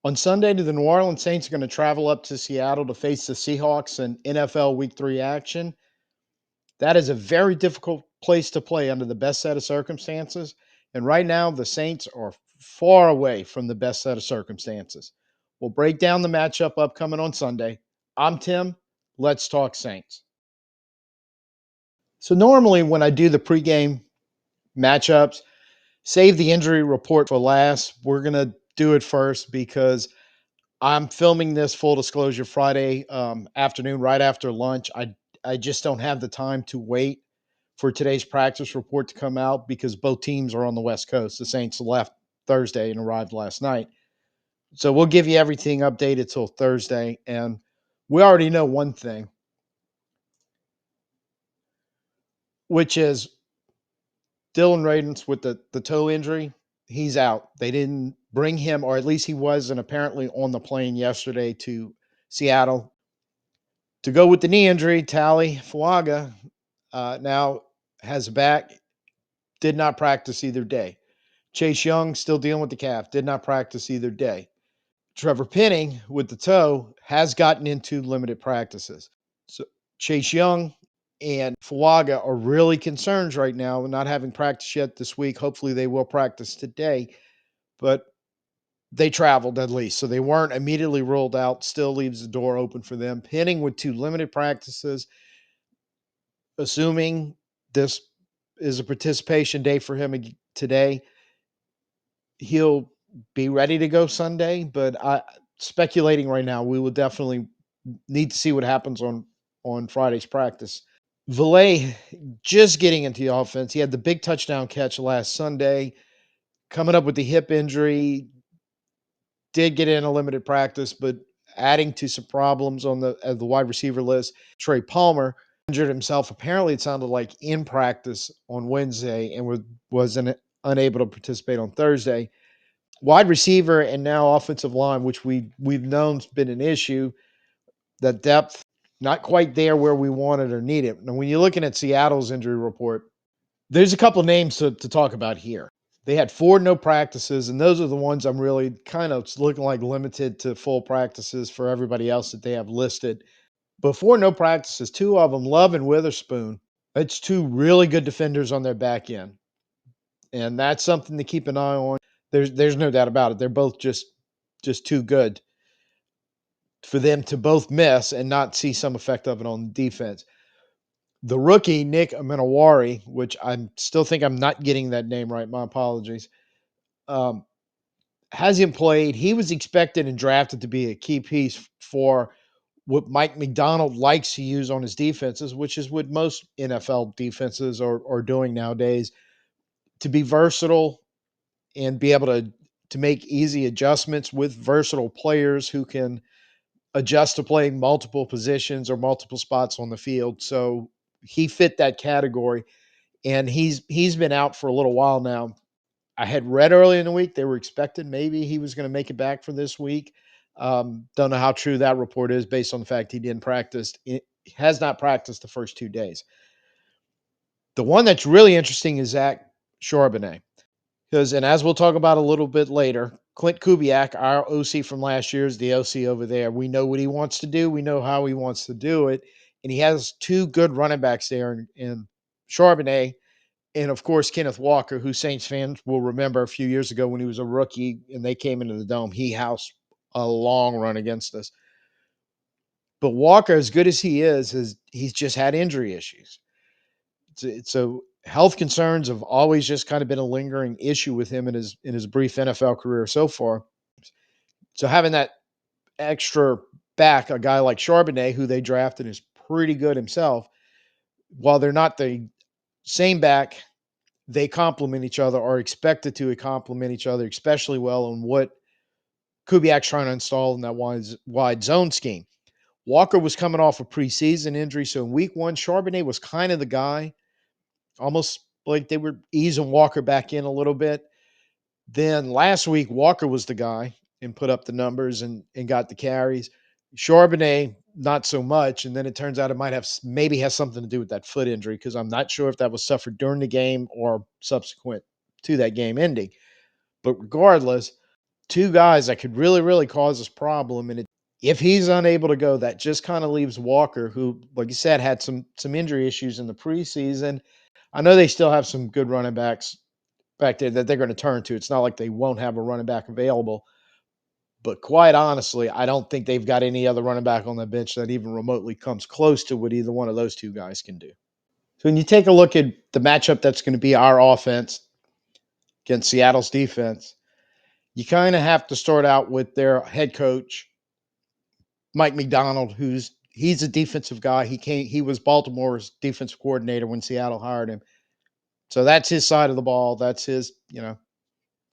On Sunday, the New Orleans Saints are going to travel up to Seattle to face the Seahawks in NFL Week 3 action. That is a very difficult place to play under the best set of circumstances. And right now, the Saints are far away from the best set of circumstances. We'll break down the matchup upcoming on Sunday. I'm Tim. Let's talk Saints. So, normally when I do the pregame matchups, save the injury report for last. We're going to do it first because I'm filming this, full disclosure, Friday afternoon, right after lunch. I just don't have the time to wait for today's practice report to come out because both teams are on the West Coast. The Saints left Thursday and arrived last night. So we'll give you everything updated till Thursday. And we already know one thing, which is Dylan Radins with the toe injury. He's out. They didn't bring him, or at least he wasn't apparently on the plane yesterday to Seattle. To go with the knee injury, Tally Fuaga now has a back, did not practice either day. Chase Young still dealing with the calf, did not practice either day. Trevor Penning with the toe has gotten into limited practices. So Chase Young and Fuaga are really concerned right now, not having practiced yet this week. Hopefully they will practice today, but they traveled at least. So they weren't immediately ruled out, still leaves the door open for them. Penning with two limited practices, assuming this is a participation day for him today, he'll be ready to go Sunday. But speculating right now, we will definitely need to see what happens on Friday's practice. Valet just getting into the offense. He had the big touchdown catch last Sunday. Coming up with the hip injury, did get in a limited practice, but adding to some problems on the wide receiver list. Trey Palmer injured himself. Apparently, it sounded like in practice on Wednesday and was unable to participate on Thursday. Wide receiver and now offensive line, which we've known's been an issue. That depth not quite there where we want it or need it. Now, when you're looking at Seattle's injury report, there's a couple names to talk about here. They had four no practices, and those are the ones I'm really kind of looking like limited to full practices for everybody else that they have listed. Before no practices, two of them, Love and Witherspoon, it's two really good defenders on their back end. And that's something to keep an eye on. There's no doubt about it. They're both just too good for them to both miss and not see some effect of it on defense. The rookie, Nick Amenawari, which I still think I'm not getting that name right. My apologies. Um, hasn't played. He was expected and drafted to be a key piece for what Mike McDonald likes to use on his defenses, which is what most NFL defenses are doing nowadays, to be versatile and be able to make easy adjustments with versatile players who can adjust to playing multiple positions or multiple spots on the field. So he fit that category, and he's been out for a little while now. I had read early in the week they were expected maybe he was going to make it back for this week. Don't know how true that report is based on the fact he didn't practice. He has not practiced the first 2 days. The one that's really interesting is Zach Charbonnet. Because, and as we'll talk about a little bit later, Clint Kubiak, our OC from last year, is the OC over there. We know what he wants to do. We know how he wants to do it. And he has two good running backs there in Charbonnet and, of course, Kenneth Walker, who Saints fans will remember a few years ago when he was a rookie and they came into the Dome. He housed a long run against us. But Walker, as good as he is he's just had injury issues. So health concerns have always just kind of been a lingering issue with him in his brief NFL career so far. So having that extra back, a guy like Charbonnet, who they drafted, is pretty good himself. While they're not the same back, they complement each other, are expected to complement each other, especially well on what Kubiak's trying to install in that wide zone scheme. Walker was coming off a preseason injury, so in week one, Charbonnet was kind of the guy, almost like they were easing Walker back in a little bit. Then last week, Walker was the guy and put up the numbers and got the carries. Charbonnet, not so much. And then it turns out it might have maybe has something to do with that foot injury because I'm not sure if that was suffered during the game or subsequent to that game ending. But regardless, two guys that could really, really cause us problem. And if he's unable to go, that just kind of leaves Walker, who, like you said, had some injury issues in the preseason. I know they still have some good running backs back there that they're going to turn to. It's not like they won't have a running back available. But quite honestly, I don't think they've got any other running back on the bench that even remotely comes close to what either one of those two guys can do. So when you take a look at the matchup that's going to be our offense against Seattle's defense, you kind of have to start out with their head coach, Mike McDonald, he's a defensive guy. He was Baltimore's defensive coordinator when Seattle hired him. So that's his side of the ball. That's his,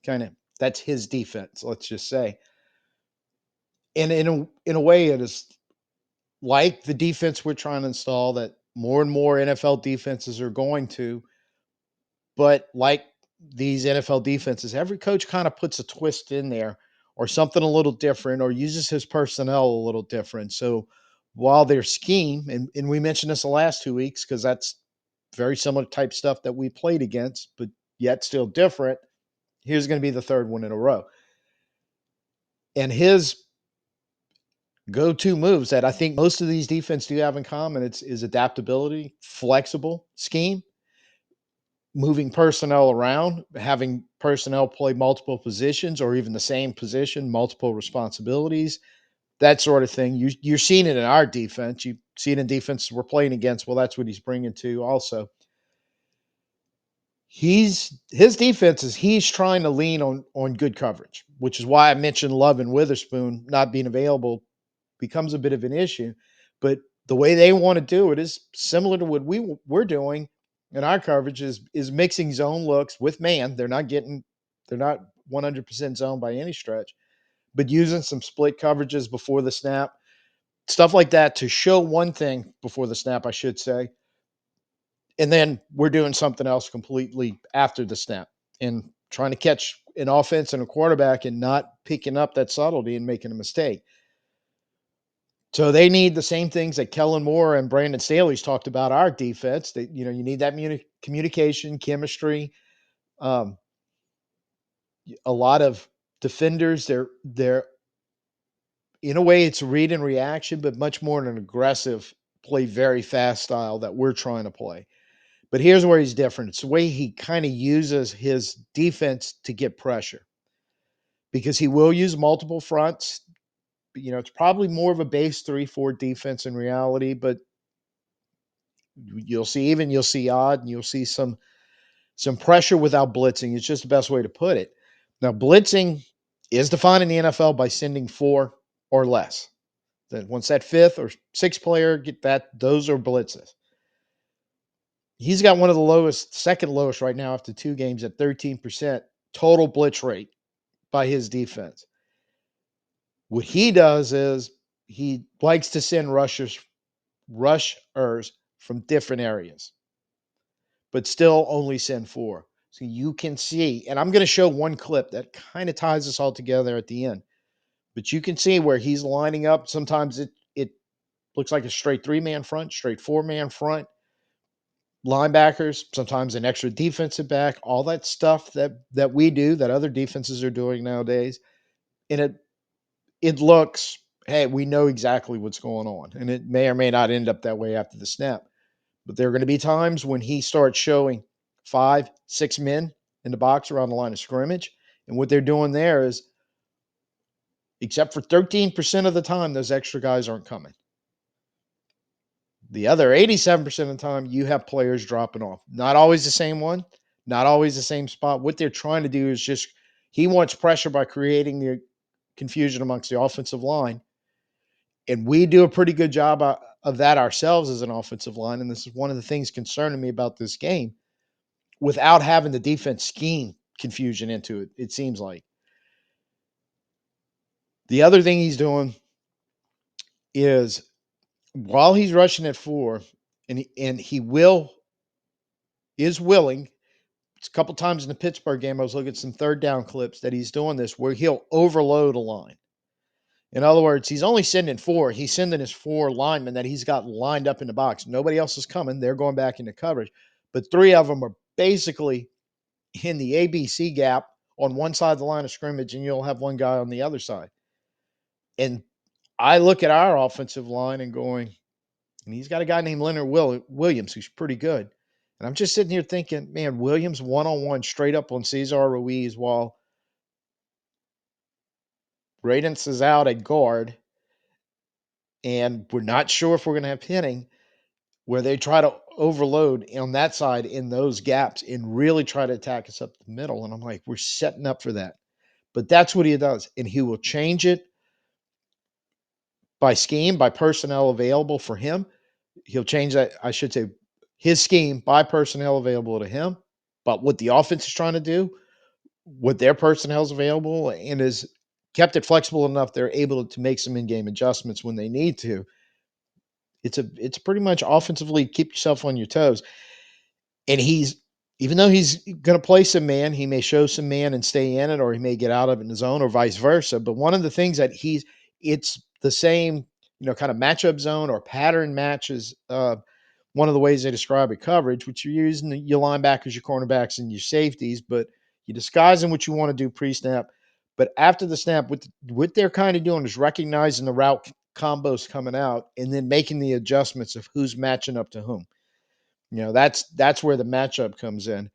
kind of that's his defense, let's just say. And in a way, it is like the defense we're trying to install that more and more NFL defenses are going to. But like these NFL defenses, every coach kind of puts a twist in there or something a little different or uses his personnel a little different. So while their scheme, and we mentioned this the last 2 weeks because that's very similar type stuff that we played against, but yet still different. Here's going to be the third one in a row. And his go-to moves that I think most of these defense do have in common is adaptability, flexible scheme, moving personnel around, having personnel play multiple positions or even the same position, multiple responsibilities, that sort of thing. You're seeing it in our defense. You see it in defenses we're playing against. Well, that's what he's bringing to also. His defense is he's trying to lean on good coverage, which is why I mentioned Love and Witherspoon not being available becomes a bit of an issue. But the way they want to do it is similar to what we're doing in our coverage is mixing zone looks with man. They're not 100% zone by any stretch, but using some split coverages before the snap, stuff like that to show one thing before the snap, I should say, and then we're doing something else completely after the snap and trying to catch an offense and a quarterback and not picking up that subtlety and making a mistake. So they need the same things that Kellen Moore and Brandon Staley's talked about our defense. That you need that communication, chemistry. Um, a lot of defenders, they're in a way it's read and reaction, but much more an aggressive, play very fast style that we're trying to play. But here's where he's different. It's the way he kind of uses his defense to get pressure because he will use multiple fronts. It's probably more of a base 3-4 defense in reality, but you'll see odd, and you'll see some pressure without blitzing. It's just the best way to put it. Now, blitzing is defined in the NFL by sending four or less. Then once that fifth or sixth player get that, those are blitzes. He's got one of the lowest, second lowest right now after 2 games at 13% total blitz rate by his defense. What he does is he likes to send rushers from different areas, but still only send four. So you can see, and I'm going to show one clip that kind of ties this all together at the end. But you can see where he's lining up. Sometimes it looks like a straight 3-man front, straight 4-man front, linebackers, sometimes an extra defensive back, all that stuff that we do, that other defenses are doing nowadays. And it looks, hey, we know exactly what's going on. And it may or may not end up that way after the snap. But there are going to be times when he starts showing 5, 6 men in the box around the line of scrimmage. And what they're doing there is, except for 13% of the time, those extra guys aren't coming. The other 87% of the time, you have players dropping off. Not always the same one, not always the same spot. What they're trying to do is just, he wants pressure by creating the confusion amongst the offensive line. And we do a pretty good job of that ourselves as an offensive line. And this is one of the things concerning me about this game without having the defense scheme confusion into it, it seems like. The other thing he's doing is while he's rushing at four, and he is willing. It's a couple times in the Pittsburgh game, I was looking at some third down clips that he's doing this where he'll overload a line. In other words, he's only sending four. He's sending his four linemen that he's got lined up in the box. Nobody else is coming. They're going back into coverage. But 3 of them are basically in the ABC gap on one side of the line of scrimmage, and you'll have one guy on the other side. And I look at our offensive line and going, and he's got a guy named Leonard Williams who's pretty good. And I'm just sitting here thinking, man, Williams one on one straight up on Cesar Ruiz while Radence is out at guard, and we're not sure if we're going to have Penning, where they try to overload on that side in those gaps and really try to attack us up the middle. And I'm like, we're setting up for that. But that's what he does. And he will change it by scheme, by personnel available for him. He'll change that, I should say, his scheme by personnel available to him. But what the offense is trying to do, what their personnel is available, and is kept it flexible enough they're able to make some in-game adjustments when they need to. It's pretty much offensively keep yourself on your toes. And he's, even though he's going to play some man, he may show some man and stay in it, or he may get out of it in the zone, or vice versa. But one of the things that it's the same, kind of matchup zone or pattern matches. One of the ways they describe it, coverage, which you're using your linebackers, your cornerbacks, and your safeties, but you disguise in what you want to do pre-snap. But after the snap, what they're kind of doing is recognizing the route combos coming out and then making the adjustments of who's matching up to whom. That's where the matchup comes in.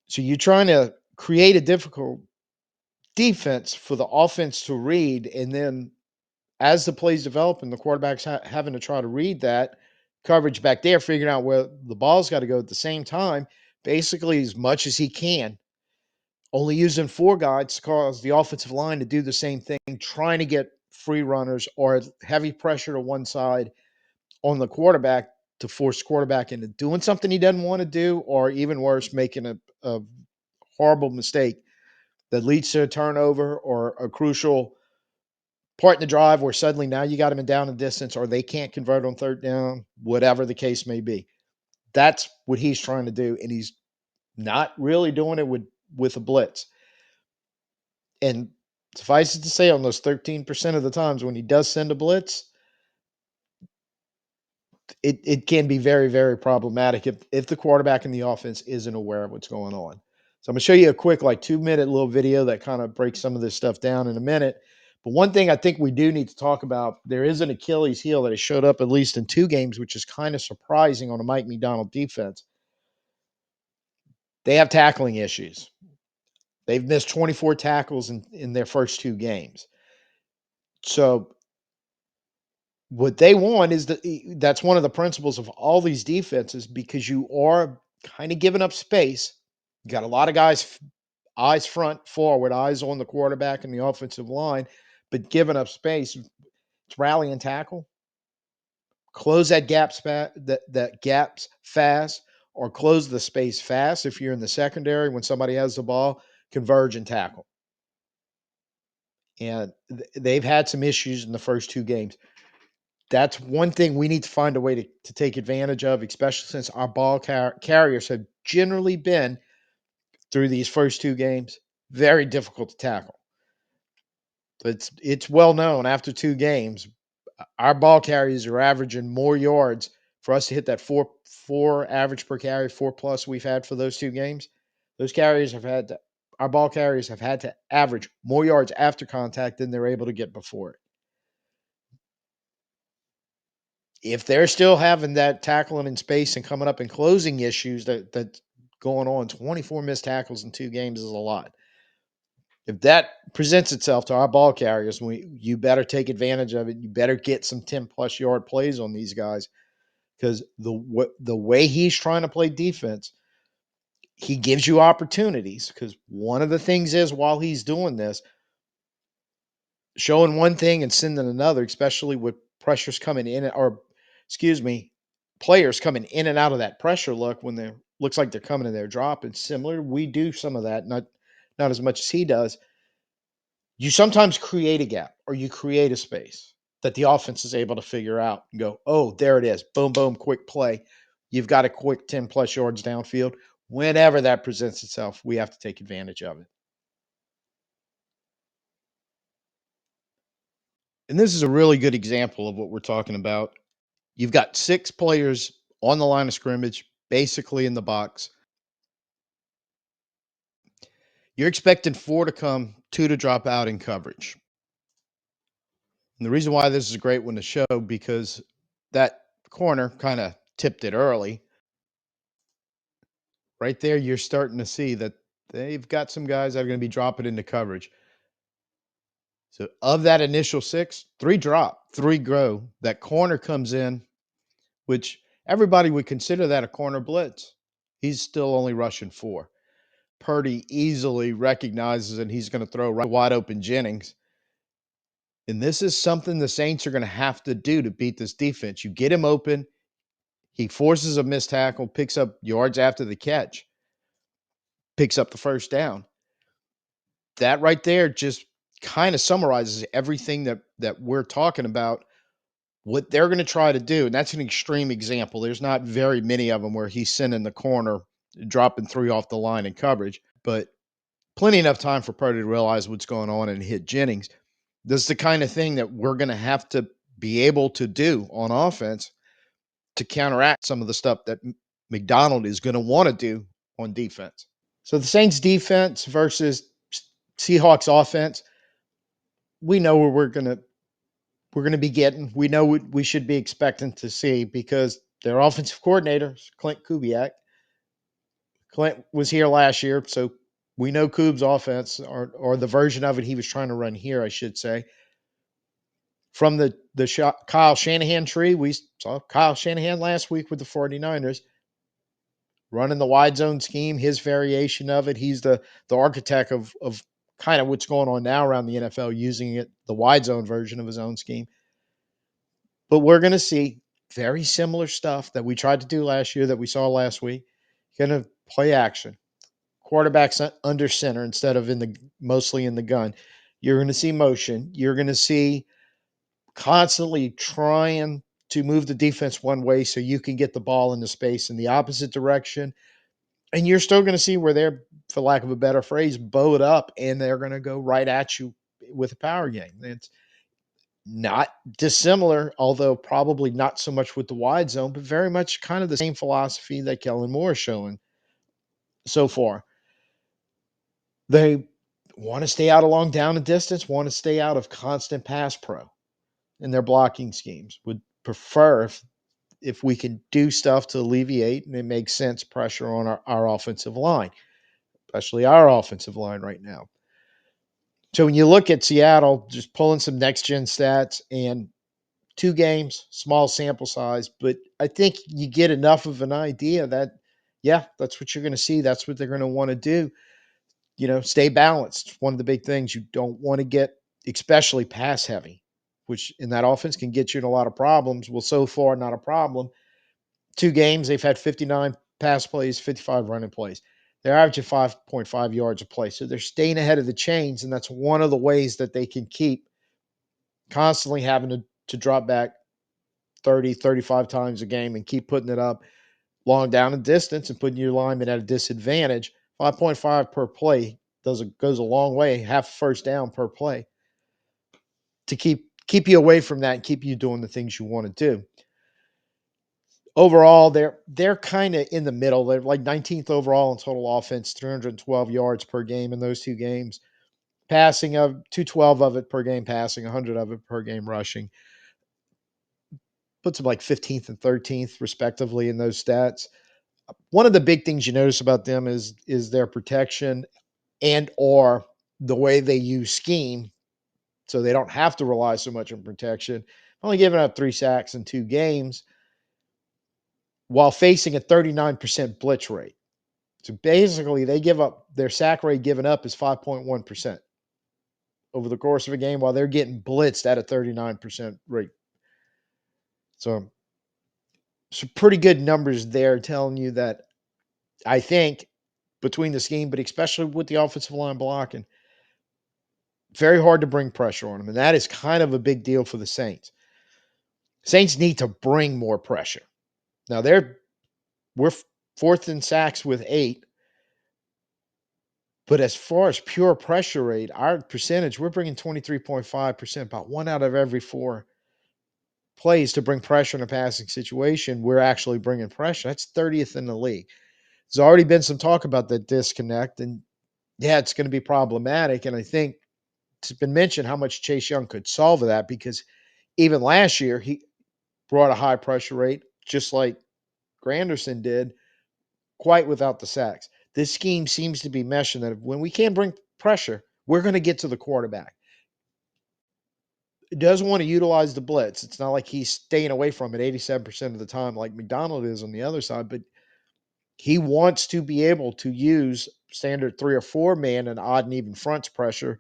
So you're trying to create a difficult defense for the offense to read, and then as the plays develop and the quarterback's having to try to read that coverage back there, figuring out where the ball's got to go at the same time, basically as much as he can, only using four guys to cause the offensive line to do the same thing, trying to get free runners or heavy pressure to one side on the quarterback to force quarterback into doing something he doesn't want to do, or even worse, making a horrible mistake that leads to a turnover or a crucial part in the drive where suddenly now you got them in down and distance, or they can't convert on third down, whatever the case may be. That's what he's trying to do, and he's not really doing it with a blitz. And suffice it to say, on those 13% of the times when he does send a blitz, it can be very, very problematic if the quarterback in the offense isn't aware of what's going on. So I'm going to show you a quick, like 2-minute little video that kind of breaks some of this stuff down in a minute. But one thing I think we do need to talk about, there is an Achilles heel that has showed up at least in 2 games, which is kind of surprising on a Mike McDonald defense. They have tackling issues. They've missed 24 tackles in their first 2 games. So what they want is that's one of the principles of all these defenses, because you are kind of giving up space. You got a lot of guys, eyes front, forward, eyes on the quarterback and the offensive line, but giving up space. It's rally and tackle, close that gaps fast, or close the space fast. If you're in the secondary, when somebody has the ball, converge and tackle. And they've had some issues in the first 2 games. That's one thing we need to find a way to take advantage of, especially since our ball carriers have generally been, through these first 2 games, very difficult to tackle. It's well known after 2 games, our ball carriers are averaging more yards for us to hit that four average per carry, 4 plus we've had for those 2 games. Our ball carriers have had to average more yards after contact than they're able to get before it. If they're still having that tackling in space and coming up and closing issues that's going on, 24 missed tackles in 2 games is a lot. If that presents itself to our ball carriers, you better take advantage of it. You better get some 10-plus yard plays on these guys, because the way he's trying to play defense, he gives you opportunities. Because one of the things is, while he's doing this, showing one thing and sending another, especially with pressures coming in, or excuse me, players coming in and out of that pressure look when they looks like they're coming in there dropping. Similar, we do some of that, not as much as he does. You sometimes create a gap or you create a space that the offense is able to figure out and go, oh, there it is. Boom, boom, quick play. You've got a quick 10 plus yards downfield. Whenever that presents itself, we have to take advantage of it. And this is a really good example of what we're talking about. You've got 6 players on the line of scrimmage, basically in the box. You're expecting 4 to come, 2 to drop out in coverage. And the reason why this is a great one to show because that corner kinda tipped it early. Right there, you're starting to see that they've got some guys that are gonna be dropping into coverage. So of that initial 6, 3 drop, 3 grow. That corner comes in, which everybody would consider that a corner blitz. He's still only rushing 4. Purdy easily recognizes and he's gonna throw right wide open Jennings. And this is something the Saints are gonna have to do to beat this defense. You get him open, he forces a missed tackle, picks up yards after the catch, picks up the first down. That right there just kind of summarizes everything that we're talking about, what they're going to try to do. And that's an extreme example. There's not very many of them where he's sending the corner, dropping 3 off the line in coverage, but plenty enough time for Purdy to realize what's going on and hit Jennings. This is the kind of thing that we're going to have to be able to do on offense to counteract some of the stuff that McDonald is going to want to do on defense. So the Saints defense versus Seahawks offense, we know where we're gonna be getting. We know what we should be expecting to see because their offensive coordinator, Clint Kubiak. Clint was here last year, so we know Coob's offense or the version of it he was trying to run here, I should say. From the Kyle Shanahan tree, we saw Kyle Shanahan last week with the 49ers running the wide zone scheme, his variation of it. He's the architect of kind of what's going on now around the NFL, using it the wide zone version of his own scheme. But we're going to see very similar stuff that we tried to do last year that we saw last week. Going to play action, quarterbacks under center instead of mostly in the gun. You're going to see motion. You're going to see constantly trying to move the defense one way so you can get the ball into space in the opposite direction. And you're still going to see where they're, for lack of a better phrase, bowed up and they're going to go right at you with a power game. It's not dissimilar, although probably not so much with the wide zone, but very much kind of the same philosophy that Kellen Moore is showing so far. They want to stay out along down and distance, want to stay out of constant pass pro in their blocking schemes. Would prefer if we can do stuff to alleviate and it makes sense pressure on our offensive line, especially our offensive line right now. So when you look at Seattle, just pulling some next gen stats and 2 games, small sample size, but I think you get enough of an idea that, yeah, that's what you're going to see. That's what they're going to want to do. Stay balanced. One of the big things you don't want to get, especially pass heavy, which in that offense can get you in a lot of problems. Well, so far, not a problem. 2 games, they've had 59 pass plays, 55 running plays. They're averaging 5.5 yards a play. So they're staying ahead of the chains, and that's one of the ways that they can keep constantly having to drop back 30, 35 times a game and keep putting it up long down and distance and putting your lineman at a disadvantage. 5.5 per play goes a long way, half first down per play to keep you away from that and keep you doing the things you want to do. Overall, they're kind of in the middle. They're like 19th overall in total offense, 312 yards per game in those 2 games. Passing of 212 of it per game passing, 100 of it per game rushing. Puts them like 15th and 13th respectively in those stats. One of the big things you notice about them is their protection and or the way they use scheme, so they don't have to rely so much on protection. Only giving up 3 sacks in 2 games while facing a 39% blitz rate. So basically, they give up their sack rate given up is 5.1% over the course of a game while they're getting blitzed at a 39% rate. So some pretty good numbers there telling you that I think between the scheme, but especially with the offensive line blocking, very hard to bring pressure on them. And that is kind of a big deal for the Saints. Saints need to bring more pressure. Now we're 4th in sacks with 8. But as far as pure pressure rate, our percentage, we're bringing 23.5%, about 1 out of every 4 plays to bring pressure in a passing situation. We're actually bringing pressure. That's 30th in the league. There's already been some talk about that disconnect, and Yeah, it's going to be problematic. And I think it's been mentioned how much Chase Young could solve that because even last year, he brought a high pressure rate, just like Granderson did, quite without the sacks. This scheme seems to be meshing that when we can't bring pressure, we're going to get to the quarterback. It does want to utilize the blitz. It's not like he's staying away from it 87% of the time, like McDonald is on the other side, but he wants to be able to use standard 3 or 4 man and odd and even fronts pressure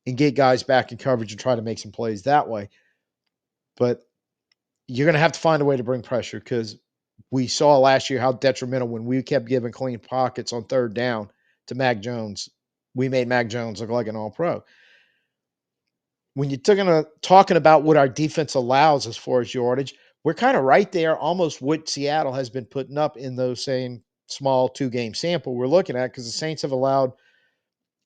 and get guys back in coverage and try to make some plays that way. But you're going to have to find a way to bring pressure because we saw last year how detrimental when we kept giving clean pockets on third down to Mac Jones. We made Mac Jones look like an all pro. When you're talking about what our defense allows as far as yardage, we're kind of right there, almost what Seattle has been putting up in those same small 2 game sample we're looking at because the Saints have allowed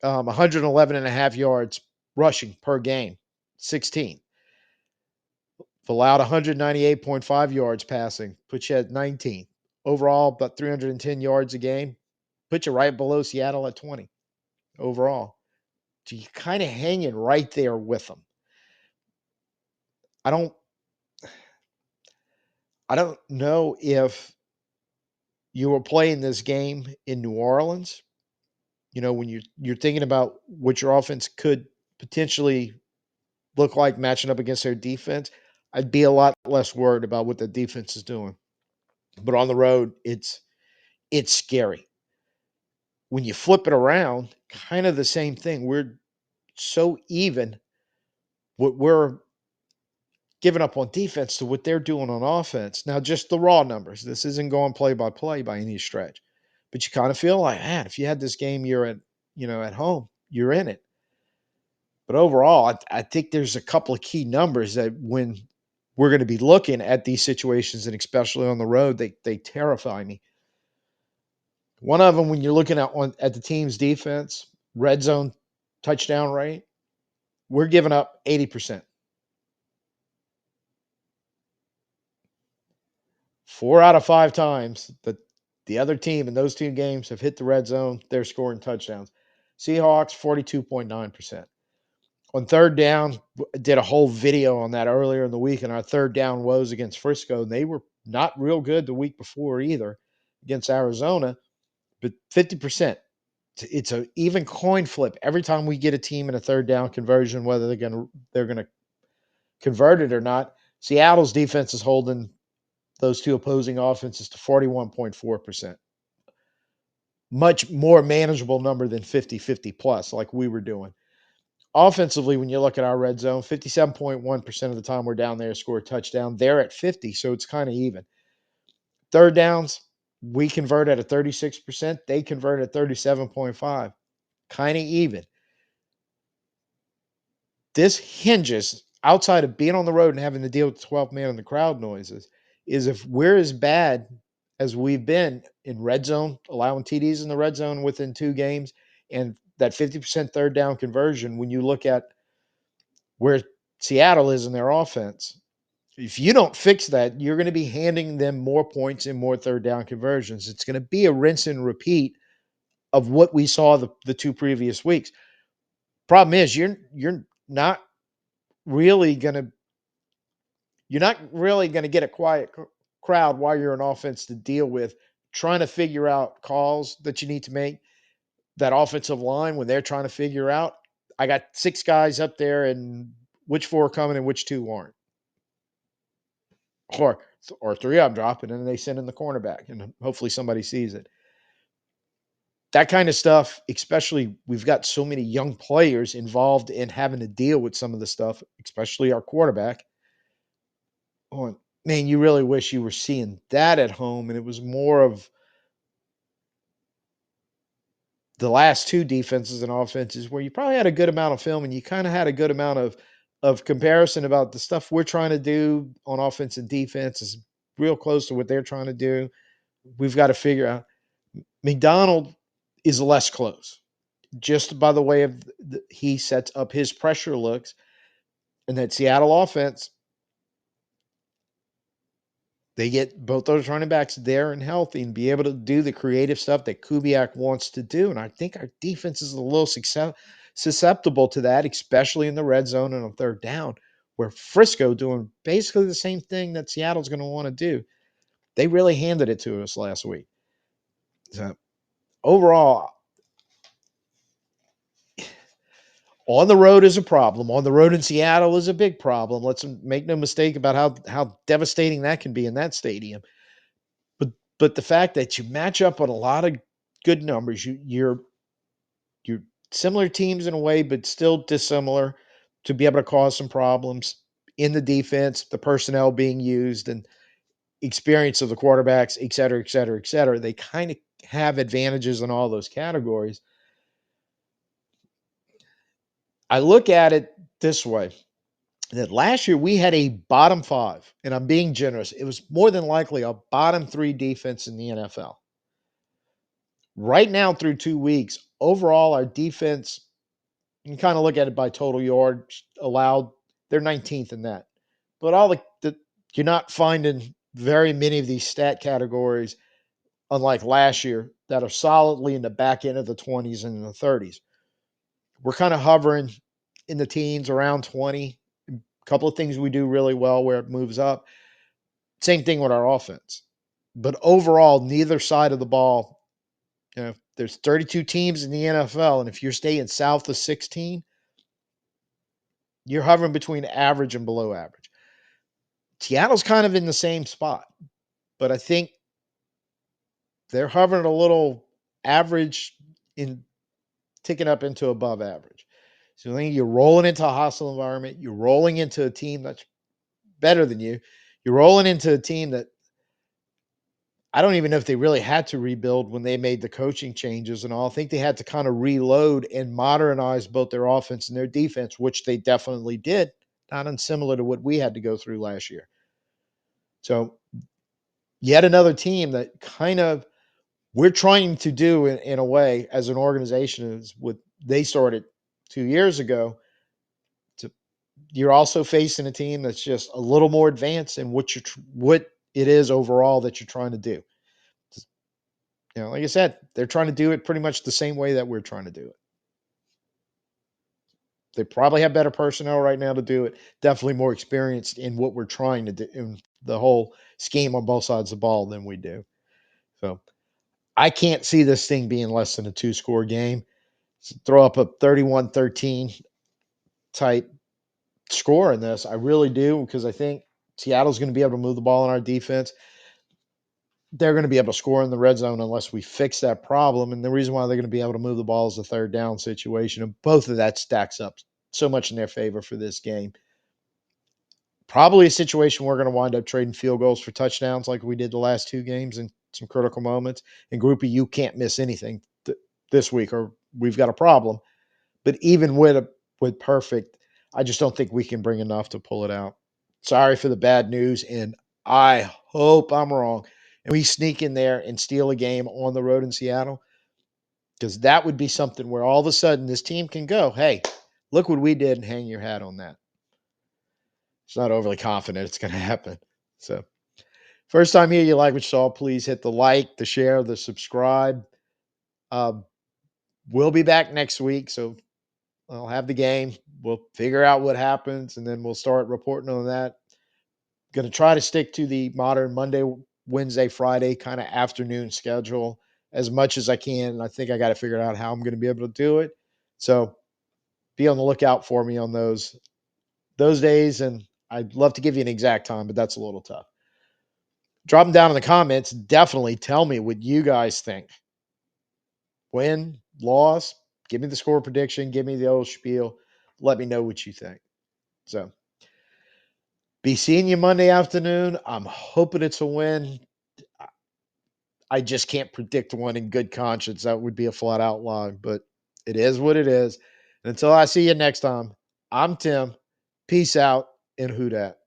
111 and a half yards rushing per game, 16. Have allowed 198.5 yards passing, put you at 19. Overall, about 310 yards a game, put you right below Seattle at 20 overall. So you're kind of hanging right there with them. I don't I don't know if you were playing this game in New Orleans, when you're thinking about what your offense could potentially look like matching up against their defense, I'd be a lot less worried about what the defense is doing. But on the road, it's scary. When you flip it around, kind of the same thing. We're so even what we're giving up on defense to what they're doing on offense. Now, just the raw numbers. This isn't going play by play by any stretch. But you kind of feel like, man, if you had this game, you're at home, you're in it. But overall, I think there's a couple of key numbers that when we're going to be looking at these situations, and especially on the road, they terrify me. One of them, when you're looking at the team's defense, red zone touchdown rate, we're giving up 80%. 4 out of 5 times that the other team in those 2 games have hit the red zone, they're scoring touchdowns. Seahawks, 42.9%. On third down, did a whole video on that earlier in the week, and our third down woes against Frisco. They were not real good the week before either against Arizona, but 50%. It's an even coin flip every time we get a team in a third down conversion, whether they're gonna convert it or not. Seattle's defense is holding those two opposing offenses to 41.4%. Much more manageable number than 50-50 plus, like we were doing. Offensively, when you look at our red zone, 57.1% of the time we're down there, score a touchdown. They're at 50, so it's kind of even. Third downs, we convert at a 36%. They convert at 37.5. Kind of even. This hinges, outside of being on the road and having to deal with 12 man and the crowd noises, is if we're as bad as we've been in red zone, allowing TDs in the red zone within 2 games, and that 50% third down conversion, when you look at where Seattle is in their offense, if you don't fix that, you're going to be handing them more points and more third down conversions. It's going to be a rinse and repeat of what we saw the 2 previous weeks. Problem is, not really going to you're not really going to get a quiet crowd while you're an offense to deal with trying to figure out calls that you need to make. That offensive line, when they're trying to figure out, I got 6 guys up there, and which 4 are coming and which 2 aren't, or 3 I'm dropping, and then they send in the cornerback, and hopefully somebody sees it. That kind of stuff, especially we've got so many young players involved in having to deal with some of the stuff, especially our quarterback. Oh, man, you really wish you were seeing that at home, and it was more of the last 2 defenses and offenses where you probably had a good amount of film and you kind of had a good amount of comparison about the stuff we're trying to do on offense and defense is real close to what they're trying to do. We've got to figure out McDonald is less close just by the way of he sets up his pressure looks, and that Seattle offense They get both those running backs there and healthy and be able to do the creative stuff that Kubiak wants to do. And I think our defense is a little susceptible to that, especially in the red zone and on third down, where Frisco doing basically the same thing that Seattle's going to want to do. They really handed it to us last week. So overall, on the road is a problem. On the road in Seattle is a big problem. Let's make no mistake about how devastating that can be in that stadium. But the fact that you match up on a lot of good numbers, you're similar teams in a way, but still dissimilar to be able to cause some problems in the defense, the personnel being used, and experience of the quarterbacks, et cetera, et cetera, et cetera. They kind of have advantages in all those categories. I look at it this way that last year we had a bottom five, and I'm being generous. It was more than likely a bottom three defense in the NFL. Right now, through 2 weeks, overall, our defense, you can kind of look at it by total yards allowed, they're 19th in that. But all you're not finding very many of these stat categories, unlike last year, that are solidly in the back end of the 20s and the 30s. We're kind of hovering in the teens around 20. A couple of things we do really well where it moves up. Same thing with our offense. But overall, neither side of the ball, there's 32 teams in the NFL, and if you're staying south of 16, you're hovering between average and below average. Seattle's kind of in the same spot, but I think they're hovering a little average in ticking up into above average. So I think you're rolling into a hostile environment. You're rolling into a team that's better than you. You're rolling into a team that I don't even know if they really had to rebuild when they made the coaching changes and all. I think they had to kind of reload and modernize both their offense and their defense, which they definitely did, not unsimilar to what we had to go through last year. So, yet another team that kind of we're trying to do in a way as an organization is what they started 2 years ago. To, you're also facing a team that's just a little more advanced in what it is overall that you're trying to do. Like I said, they're trying to do it pretty much the same way that we're trying to do it. They probably have better personnel right now to do it. Definitely more experienced in what we're trying to do in the whole scheme on both sides of the ball than we do. So I can't see this thing being less than a two-score game. So throw up a 31-13 type score in this. I really do, because I think Seattle's going to be able to move the ball on our defense. They're going to be able to score in the red zone unless we fix that problem. And the reason why they're going to be able to move the ball is a third down situation. And both of that stacks up so much in their favor for this game. Probably a situation we're going to wind up trading field goals for touchdowns like we did the last two games in some critical moments. And Groupie, you can't miss anything this week or we've got a problem. But even with perfect, I just don't think we can bring enough to pull it out. Sorry for the bad news, and I hope I'm wrong. And we sneak in there and steal a game on the road in Seattle, because that would be something where all of a sudden this team can go, hey, look what we did, and hang your hat on that. It's not overly confident it's going to happen. So, first time here, you like what you saw, please hit the like, the share, the subscribe. Uh, we'll be back next week, so I'll have the game. We'll figure out what happens, and then we'll start reporting on that. Going to try to stick to the modern Monday, Wednesday, Friday kind of afternoon schedule as much as I can. I think I got to figure out how I'm going to be able to do it. So be on the lookout for me on those days, and I'd love to give you an exact time, but that's a little tough. Drop them down in the comments. Definitely tell me what you guys think. Win, loss, give me the score prediction, give me the old spiel. Let me know what you think. So, be seeing you Monday afternoon. I'm hoping it's a win. I just can't predict one in good conscience. That would be a flat out lie, but it is what it is. And until I see you next time, I'm Tim. Peace out and who dat.